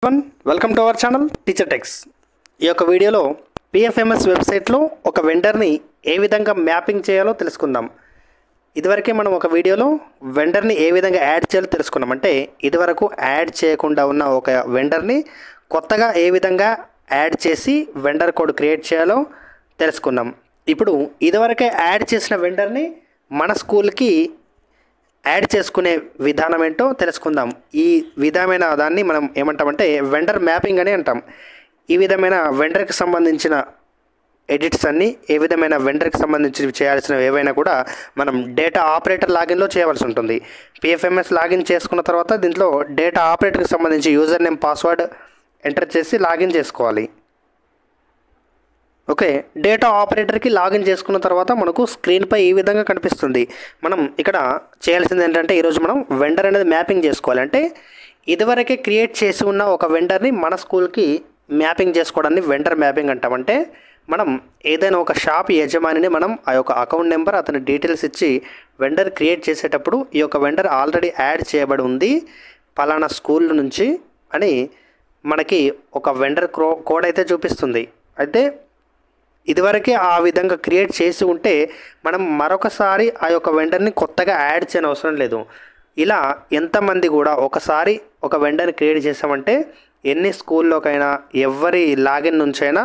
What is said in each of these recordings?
Welcome to our channel teacher tax. ఈ యొక్క వీడియోలో పిఎఫ్ఎంఎస్ వెబ్సైట్లో ఒక వెండర్ని ఏ విధంగా మ్యాపింగ్ చేయాలో తెలుసుకుందాం. ఇదివరకే మనం ఒక వీడియోలో వెండర్ని ఏ విధంగా యాడ్ చేయాలో తెలుసుకున్నాం. అంటే ఇదివరకు యాడ్ చేయకుండా ఉన్న ఒక వెండర్ని కొత్తగా ఏ విధంగా యాడ్ చేసి వెండర్ కోడ్ క్రియేట్ చేయాలో తెలుసుకున్నాం. ఇప్పుడు ఇదివరకే యాడ్ చేసిన వెండర్ని మన స్కూల్కి యాడ్ చేసుకునే విధానం ఏంటో తెలుసుకుందాం. ఈ విధమైన దాన్ని మనం ఏమంటామంటే వెండర్ మ్యాపింగ్ అని అంటాం. ఈ విధమైన వెండర్కి సంబంధించిన ఎడిట్స్ అన్నీ ఏ విధమైన వెండర్కి సంబంధించి చేయాల్సినవి ఏవైనా కూడా మనం డేటా ఆపరేటర్ లాగిన్లో చేయవలసి ఉంటుంది. పిఎఫ్ఎంఎస్ లాగిన్ చేసుకున్న తర్వాత దీంట్లో డేటా ఆపరేటర్కి సంబంధించి యూజర్ నేమ్ పాస్వర్డ్ ఎంటర్ చేసి లాగిన్ చేసుకోవాలి. ఓకే, డేటా ఆపరేటర్కి లాగిన్ చేసుకున్న తర్వాత మనకు స్క్రీన్పై ఈ విధంగా కనిపిస్తుంది. మనం ఇక్కడ చేయాల్సింది ఏంటంటే ఈరోజు మనం వెండర్ అనేది మ్యాపింగ్ చేసుకోవాలి. అంటే ఇదివరకే క్రియేట్ చేసి ఉన్న ఒక వెండర్ని మన స్కూల్కి మ్యాపింగ్ చేసుకోవడాన్ని వెండర్ మ్యాపింగ్ అంటాం. అంటే మనం ఏదైనా ఒక షాప్ యజమానిని మనం ఆ యొక్క అకౌంట్ నెంబర్ అతని డీటెయిల్స్ ఇచ్చి వెండర్ క్రియేట్ చేసేటప్పుడు ఈ యొక్క వెండర్ ఆల్రెడీ యాడ్ చేయబడి ఉంది పలానా స్కూల్ నుంచి అని మనకి ఒక వెండర్ కోడ్ అయితే చూపిస్తుంది. అయితే ఇదివరకే ఆ విధంగా క్రియేట్ చేసి ఉంటే మనం మరొకసారి ఆ యొక్క వెండర్ని కొత్తగా యాడ్ చేయని అవసరం లేదు. ఇలా ఎంతమంది కూడా ఒకసారి ఒక వెండర్ని క్రియేట్ చేసామంటే ఎన్ని స్కూల్లోకైనా ఎవరి లాగిన్ నుంచైనా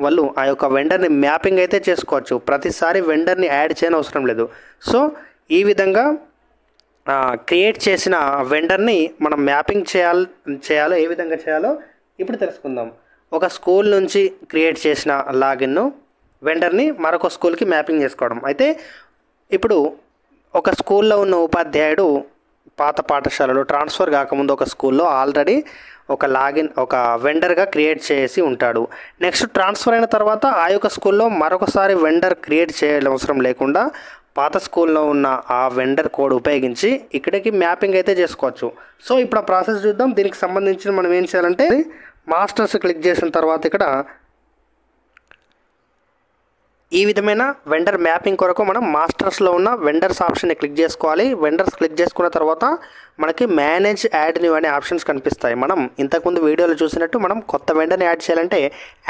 వాళ్ళు ఆ యొక్క వెండర్ని మ్యాపింగ్ అయితే చేసుకోవచ్చు. ప్రతిసారి వెండర్ని యాడ్ చేయని అవసరం లేదు. సో ఈ విధంగా క్రియేట్ చేసిన వెండర్ని మనం మ్యాపింగ్ చేయాలో ఏ విధంగా చేయాలో ఇప్పుడు తెలుసుకుందాం. ఒక స్కూల్ నుంచి క్రియేట్ చేసిన లాగిన్ను వెండర్ని మరొక స్కూల్కి మ్యాపింగ్ చేసుకోవడం. అయితే ఇప్పుడు ఒక స్కూల్లో ఉన్న ఉపాధ్యాయుడు పాత పాఠశాలలో ట్రాన్స్ఫర్ కాకముందు ఒక స్కూల్లో ఆల్రెడీ ఒక వెండర్గా క్రియేట్ చేసి ఉంటాడు. నెక్స్ట్ ట్రాన్స్ఫర్ అయిన తర్వాత ఆ యొక్క స్కూల్లో మరొకసారి వెండర్ క్రియేట్ చేయడం అవసరం లేకుండా పాత స్కూల్లో ఉన్న ఆ వెండర్ కోడ్ ఉపయోగించి ఇక్కడికి మ్యాపింగ్ అయితే చేసుకోవచ్చు. సో ఇప్పుడు ఆ ప్రాసెస్ చూద్దాం. దీనికి సంబంధించి మనం ఏం చేయాలంటే మాస్టర్స్ క్లిక్ చేసిన తర్వాత ఇక్కడ ఈ విధమైన వెండర్ మ్యాపింగ్ కొరకు మనం మాస్టర్స్లో ఉన్న వెండర్స్ ఆప్షన్ని క్లిక్ చేసుకోవాలి. వెండర్స్ క్లిక్ చేసుకున్న తర్వాత మనకి మేనేజ్ యాడ్ న్యూ అనే ఆప్షన్స్ కనిపిస్తాయి. మనం ఇంతకుముందు వీడియోలో చూసినట్టు మనం కొత్త వెండర్ని యాడ్ చేయాలంటే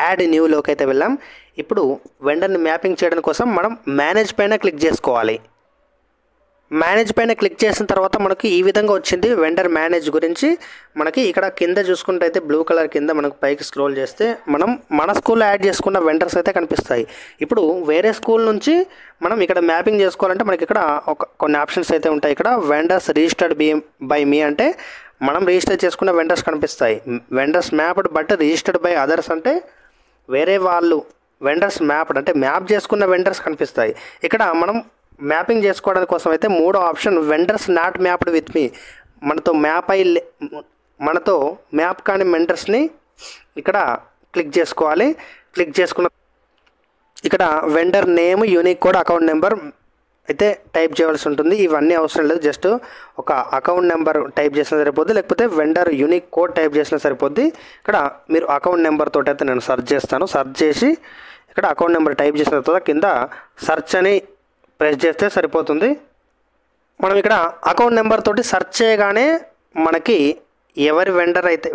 యాడ్ న్యూలోకి అయితే వెళ్ళాం. ఇప్పుడు వెండర్ని మ్యాపింగ్ చేయడం కోసం మనం మేనేజ్ పైన క్లిక్ చేసుకోవాలి. మేనేజ్ పైన క్లిక్ చేసిన తర్వాత మనకి ఈ విధంగా వచ్చింది వెండర్ మేనేజ్ గురించి. మనకి ఇక్కడ కింద చూసుకుంటే అయితే బ్లూ కలర్ కింద మనకు పైకి స్క్రోల్ చేస్తే మనం మన స్కూల్లో యాడ్ చేసుకున్న వెండర్స్ అయితే కనిపిస్తాయి. ఇప్పుడు వేరే స్కూల్ నుంచి మనం ఇక్కడ మ్యాపింగ్ చేసుకోవాలంటే మనకి ఇక్కడ కొన్ని ఆప్షన్స్ అయితే ఉంటాయి. ఇక్కడ వెండర్స్ రిజిస్టర్డ్ బై మీ అంటే మనం రిజిస్టర్ చేసుకున్న వెండర్స్ కనిపిస్తాయి. Vendors mapped but registered by others అంటే వేరే వాళ్ళు వెండర్స్ మ్యాప్డ్ అంటే మ్యాప్ చేసుకున్న వెండర్స్ కనిపిస్తాయి. ఇక్కడ మనం మ్యాపింగ్ చేసుకోవడానికి కోసం అయితే మూడో option vendors not mapped with me, మనతో మ్యాప్ కాని వెండర్స్ని ఇక్కడ క్లిక్ చేసుకోవాలి. క్లిక్ చేసుకున్న ఇక్కడ vendor name, unique code, account number అయితే టైప్ చేయవలసి ఉంటుంది. ఇవన్నీ అవసరం లేదు. జస్ట్ ఒక అకౌంట్ నెంబర్ టైప్ చేసినా సరిపోద్ది, లేకపోతే వెండర్ యూనిక్ కోడ్ టైప్ చేసినా సరిపోద్ది. ఇక్కడ మీరు అకౌంట్ నెంబర్ తోటి అయితే నేను సెర్చ్ చేస్తాను. సెర్చ్ చేసి ఇక్కడ అకౌంట్ నెంబర్ టైప్ చేసిన తర్వాత కింద సెర్చ్ అని ప్రెస్ చేస్తే సరిపోతుంది. మనం ఇక్కడ అకౌంట్ నెంబర్ తోటి సెర్చ్ చేయగానే మనకి ఎవరి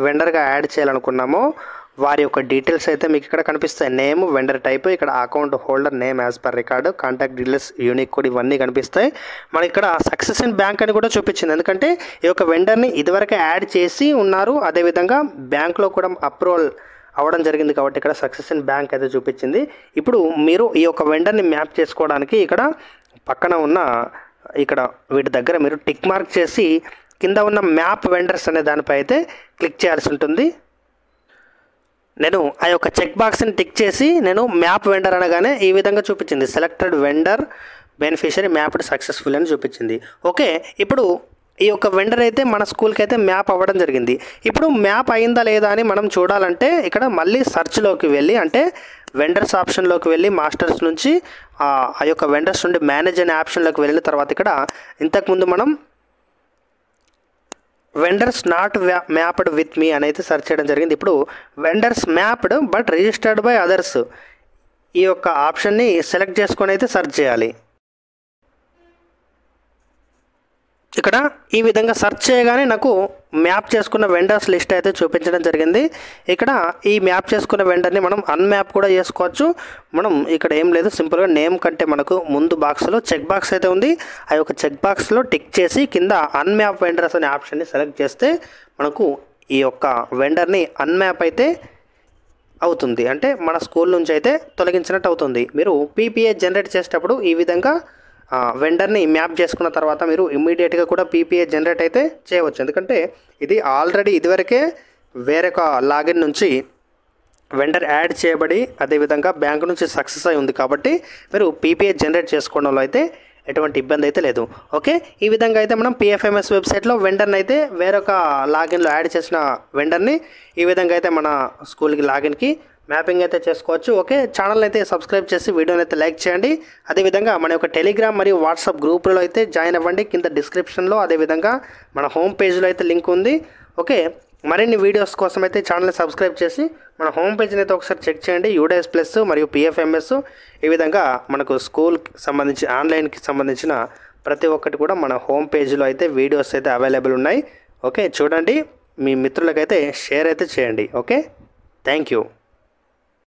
వెండర్గా యాడ్ చేయాలనుకున్నామో వారి యొక్క డీటెయిల్స్ అయితే మీకు ఇక్కడ కనిపిస్తాయి. నేమ్, వెండర్ టైప్, ఇక్కడ account holder name as per record, contact details, unique code ఇవన్నీ కనిపిస్తాయి. మనకి ఇక్కడ సక్సెస్ ఇన్ బ్యాంక్ అని కూడా చూపించింది. ఎందుకంటే ఈ యొక్క వెండర్ని ఇదివరకే యాడ్ చేసి ఉన్నారు, అదేవిధంగా బ్యాంక్లో కూడా అప్రూవల్ అవ్వడం జరిగింది కాబట్టి ఇక్కడ సక్సెస్ ఇన్ బ్యాంక్ అయితే చూపించింది. ఇప్పుడు మీరు ఈ యొక్క వెండర్ని మ్యాప్ చేసుకోవడానికి ఇక్కడ పక్కన ఉన్న ఇక్కడ వీటి దగ్గర మీరు టిక్ మార్క్ చేసి కింద ఉన్న మ్యాప్ వెండర్స్ అనే దానిపై అయితే క్లిక్ చేయాల్సి ఉంటుంది. నేను ఆ యొక్క చెక్ బాక్స్ని టిక్ చేసి నేను మ్యాప్ వెండర్ అనగానే ఈ విధంగా చూపించింది. Selected vendor beneficiary mapped successful అని చూపించింది. ఓకే, ఇప్పుడు ఈ యొక్క వెండర్ అయితే మన స్కూల్కి అయితే మ్యాప్ అవ్వడం జరిగింది. ఇప్పుడు మ్యాప్ అయిందా లేదా అని మనం చూడాలంటే ఇక్కడ మళ్ళీ సర్చ్లోకి వెళ్ళి అంటే వెండర్స్ ఆప్షన్లోకి వెళ్ళి మాస్టర్స్ నుంచి ఆ యొక్క వెండర్స్ నుండి మేనేజ్ అనే ఆప్షన్లోకి వెళ్ళిన తర్వాత ఇక్కడ ఇంతకుముందు మనం వెండర్స్ నాట్ మ్యాప్డ్ విత్ మీ అని అయితే సెర్చ్ చేయడం జరిగింది. ఇప్పుడు vendors mapped but registered by others ఈ యొక్క ఆప్షన్ని సెలెక్ట్ చేసుకొని అయితే సెర్చ్ చేయాలి. ఇక్కడ ఈ విధంగా సెర్చ్ చేయగానే నాకు మ్యాప్ చేసుకున్న వెండర్స్ లిస్ట్ అయితే చూపించడం జరిగింది. ఇక్కడ ఈ మ్యాప్ చేసుకున్న వెండర్ని మనం అన్మ్యాప్ కూడా చేసుకోవచ్చు. మనం ఇక్కడ ఏం లేదు, సింపుల్గా నేమ్ కంటే మనకు ముందు బాక్స్లో చెక్ బాక్స్ అయితే ఉంది. ఆ యొక్క చెక్ బాక్స్లో టిక్ చేసి కింద అన్మ్యాప్ వెండర్స్ అనే ఆప్షన్ని సెలెక్ట్ చేస్తే మనకు ఈ యొక్క వెండర్ని అన్మ్యాప్ అయితే అవుతుంది, అంటే మన స్కూల్ నుంచి అయితే తొలగించినట్టు అవుతుంది. మీరు పీపీఏ జనరేట్ చేసేటప్పుడు ఈ విధంగా వెండర్ని మ్యాప్ చేసుకున్న తర్వాత మీరు ఇమ్మీడియట్గా కూడా పీపీఏ జనరేట్ అయితే చేయవచ్చు. ఎందుకంటే ఇది ఆల్రెడీ ఇదివరకే వేరొక లాగిన్ నుంచి వెండర్ యాడ్ చేయబడి అదేవిధంగా బ్యాంకు నుంచి సక్సెస్ అయి ఉంది కాబట్టి మీరు పీపీఏ జనరేట్ చేసుకోవడంలో అయితే ఎటువంటి ఇబ్బంది అయితే లేదు. ఓకే, ఈ విధంగా అయితే మనం పిఎఫ్ఎంఎస్ వెబ్సైట్లో వెండర్ని అయితే వేరొక లాగిన్లో యాడ్ చేసిన వెండర్ని ఈ విధంగా అయితే మన స్కూల్కి లాగిన్కి మ్యాపింగ్ అయితే చేసుకోవచ్చు. ఓకే, ఛానల్ అయితే సబ్స్క్రైబ్ చేసి వీడియోని అయితే లైక్ చేయండి. అదేవిధంగా మన యొక్క టెలిగ్రామ్ మరియు వాట్సాప్ గ్రూపులో అయితే జాయిన్ అవ్వండి. కింద డిస్క్రిప్షన్లో అదేవిధంగా మన హోమ్ పేజ్లో అయితే లింక్ ఉంది. ఓకే, మరిన్ని వీడియోస్ కోసం అయితే ఛానల్ని సబ్స్క్రైబ్ చేసి మన హోమ్ పేజ్ని అయితే ఒకసారి చెక్ చేయండి. యూడీఎస్ ప్లస్ మరియు పిఎఫ్ఎంఎస్ ఈ విధంగా మనకు స్కూల్కి సంబంధించి ఆన్లైన్కి సంబంధించిన ప్రతి ఒక్కటి కూడా మన హోమ్ పేజ్లో అయితే వీడియోస్ అయితే అవైలబుల్ ఉన్నాయి. ఓకే, చూడండి, మీ మిత్రులకైతే షేర్ అయితే చేయండి. Okay, thank you.